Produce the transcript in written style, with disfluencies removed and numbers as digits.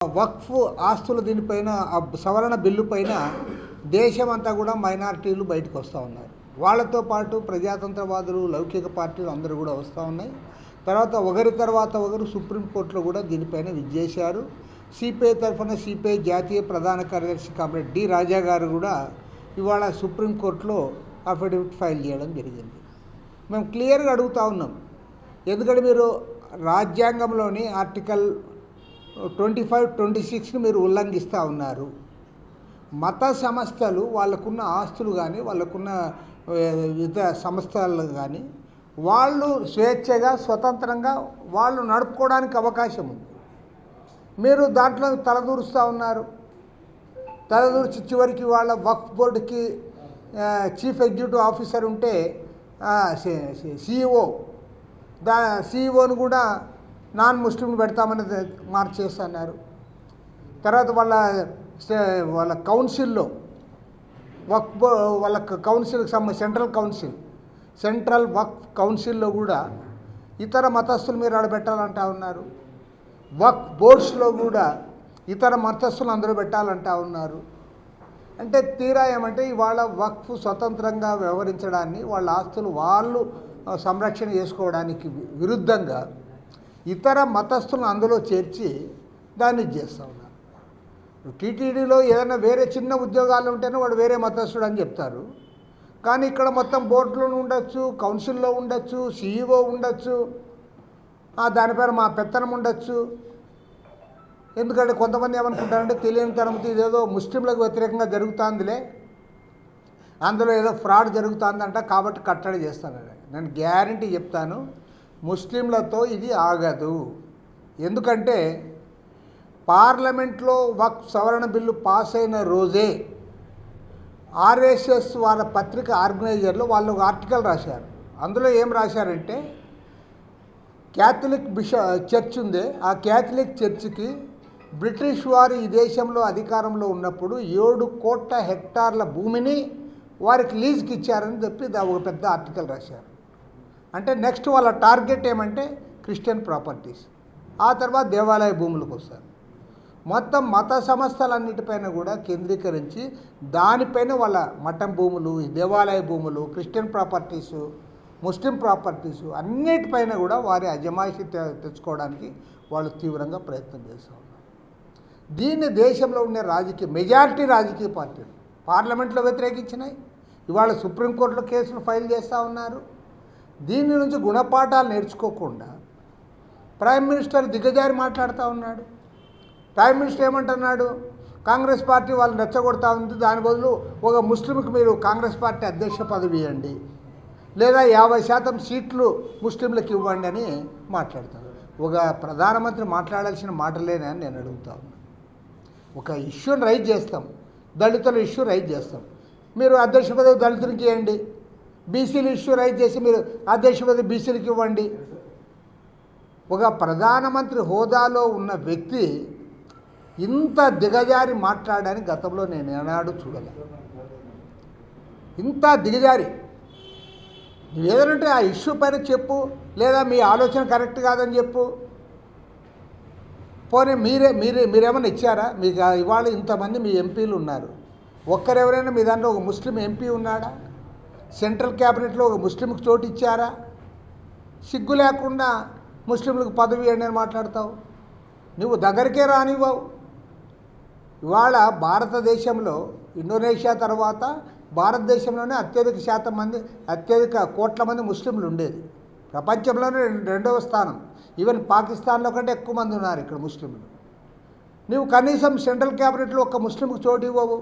వక్ఫ్ ఆస్తుల దీనిపైన సవరణ బిల్లు పైన దేశమంతా కూడా మైనారిటీలు బయటకు వస్తూ ఉన్నారు. వాళ్ళతో పాటు ప్రజాతంత్రవాదులు, లౌకిక పార్టీలు అందరూ కూడా వస్తూ ఉన్నాయి. తర్వాత ఒకరి తర్వాత ఒకరు సుప్రీంకోర్టులో కూడా దీనిపైన విజ్జేశారు. సిపిఐ తరఫున సిపిఐ జాతీయ ప్రధాన కార్యదర్శి కామ్రేడ్ డి రాజా గారు కూడా ఇవాళ సుప్రీంకోర్టులో అఫిడవిట్ ఫైల్ చేయడం జరిగింది. మేము క్లియర్గా అడుగుతూ ఉన్నాం, ఎందుకంటే మీరు రాజ్యాంగంలోని ఆర్టికల్ 25, 26ని మీరు ఉల్లంఘిస్తూ ఉన్నారు. మత సంస్థలు వాళ్ళకున్న ఆస్తులు కానీ, వాళ్ళకున్న ఇతర సంస్థలు కానీ వాళ్ళు స్వేచ్ఛగా, స్వతంత్రంగా వాళ్ళు నడుపుకోవడానికి అవకాశం ఉంది. మీరు దాంట్లో తలదూరుస్తూ ఉన్నారు. తలదూర్చి చివరికి వాళ్ళ వక్ఫ్ బోర్డుకి చీఫ్ ఎగ్జిక్యూటివ్ ఆఫీసర్ ఉంటే సిఇఓ సిఇఓను కూడా నాన్ ముస్లింలు పెడతామని మార్చేస్తున్నారు. తర్వాత వాళ్ళ కౌన్సిల్లో వాళ్ళ కౌన్సిల్కి సంబంధించి సెంట్రల్ వక్ఫ్ కౌన్సిల్లో కూడా ఇతర మతస్థులు మీరు ఆడబెట్టాలంటా ఉన్నారు. వక్ఫ్ బోర్డ్స్లో కూడా ఇతర మతస్థులు అందరూ పెట్టాలంటా ఉన్నారు. అంటే తీరా ఏమంటే ఇవాళ వక్ఫ్ స్వతంత్రంగా వ్యవహరించడాన్ని, వాళ్ళ ఆస్తులు వాళ్ళు సంరక్షణ చేసుకోవడానికి విరుద్ధంగా ఇతర మతస్థులను అందులో చేర్చి దాన్ని చేస్తూ ఉన్నారు. టీటీడీలో ఏదైనా వేరే చిన్న ఉద్యోగాలు ఉంటేనే వాడు వేరే మతస్థుడు అని చెప్తారు. కానీ ఇక్కడ మొత్తం బోర్డులో ఉండొచ్చు, కౌన్సిల్లో ఉండొచ్చు, సిఇఓ ఉండొచ్చు, దానిపైన మా పెత్తనం ఉండొచ్చు. ఎందుకంటే కొంతమంది ఏమనుకుంటారంటే తెలియని తరమతి ఇదేదో ముస్లింలకు వ్యతిరేకంగా జరుగుతుందిలే, అందులో ఏదో ఫ్రాడ్ జరుగుతుందంట కాబట్టి కట్టడి చేస్తానని. నేను గ్యారంటీ చెప్తాను, ముస్లింలతో ఇది ఆగదు. ఎందుకంటే పార్లమెంట్లో వక్ఫ్ సవరణ బిల్లు పాస్ అయిన రోజే ఆర్ఎస్ఎస్ వాళ్ళ పత్రిక ఆర్గనైజర్లు వాళ్ళు ఒక ఆర్టికల్ రాశారు. అందులో ఏం రాశారంటే, క్యాథలిక్ చర్చ్ ఉంది, ఆ క్యాథలిక్ చర్చికి బ్రిటిష్ వారు ఈ దేశంలో అధికారంలో ఉన్నప్పుడు 7 కోట్ల హెక్టార్ల భూమిని వారికి లీజ్కి ఇచ్చారని చెప్పి ఒక పెద్ద ఆర్టికల్ రాశారు. అంటే నెక్స్ట్ వాళ్ళ టార్గెట్ ఏమంటే క్రిస్టియన్ ప్రాపర్టీస్, ఆ తర్వాత దేవాలయ భూములకు వస్తారు. మొత్తం మత సంస్థలన్నిటిపైన కూడా కేంద్రీకరించి దానిపైన వాళ్ళ మఠం భూములు, దేవాలయ భూములు, క్రిస్టియన్ ప్రాపర్టీసు, ముస్లిం ప్రాపర్టీసు అన్నిటిపైన కూడా వారి అజమాయిషీ తెచ్చుకోవడానికి వాళ్ళు తీవ్రంగా ప్రయత్నం చేస్తూ ఉన్నారు. దీన్ని దేశంలో ఉండే మెజారిటీ రాజకీయ పార్టీలు పార్లమెంట్లో వ్యతిరేకించినాయి. ఇవాళ సుప్రీంకోర్టులో కేసులు ఫైల్ చేస్తూ ఉన్నారు. దీని నుంచి గుణపాఠాలు నేర్చుకోకుండా ప్రైమ్ మినిస్టర్ దిగజారి మాట్లాడుతూ ఉన్నాడు. ప్రైమ్ మినిస్టర్ ఏమంటున్నాడు, కాంగ్రెస్ పార్టీ వాళ్ళు రెచ్చగొడతా ఉంది, దాని బదులు ఒక ముస్లింకి మీరు కాంగ్రెస్ పార్టీ అధ్యక్ష పదవి ఇవ్వండి, లేదా 50% సీట్లు ముస్లింలకు ఇవ్వండి అని మాట్లాడతారు. ఒక ప్రధానమంత్రి మాట్లాడాల్సిన మాటలేనే అని నేను అడుగుతా ఉన్నాను. ఒక ఇష్యూని రైజ్ చేస్తాం, దళితుల ఇష్యూ రైజ్ చేస్తాం, మీరు అధ్యక్ష పదవి దళితునికి ఇవ్వండి. బీసీలు ఇష్యూ రైజ్ చేసి మీరు అధ్యక్ష పదవి బీసీలకు ఇవ్వండి. ఒక ప్రధానమంత్రి హోదాలో ఉన్న వ్యక్తి ఇంత దిగజారి మాట్లాడని గతంలో నేను ఏనాడు చూడలే. ఇంత దిగజారి ఏదంటే ఆ ఇష్యూ పైన చెప్పు, లేదా మీ ఆలోచన కరెక్ట్ కాదని చెప్పు. పోనీ మీరేమన్నా ఇచ్చారా? మీకు ఇవాళ ఇంతమంది మీ ఎంపీలు ఉన్నారు, ఒక్కరెవరైనా మీ దాంట్లో ఒక ముస్లిం ఎంపీ ఉన్నాడా? సెంట్రల్ క్యాబినెట్లో ఒక ముస్లింకి చోటు ఇచ్చారా? సిగ్గు లేకుండా ముస్లింలకు పదవి ఇవ్వండి అని మాట్లాడతావు. నువ్వు దగ్గరికే రానివ్వవు. ఇవాళ భారతదేశంలో ఇండోనేషియా తర్వాత భారతదేశంలోనే అత్యధిక కోట్ల మంది ముస్లింలు ఉండేది. ప్రపంచంలోనే 2వ స్థానం. ఈవెన్ పాకిస్తాన్లో కంటే ఎక్కువ మంది ఉన్నారు ఇక్కడ ముస్లింలు. నువ్వు కనీసం సెంట్రల్ క్యాబినెట్లో ఒక ముస్లింకి చోటు ఇవ్వవు.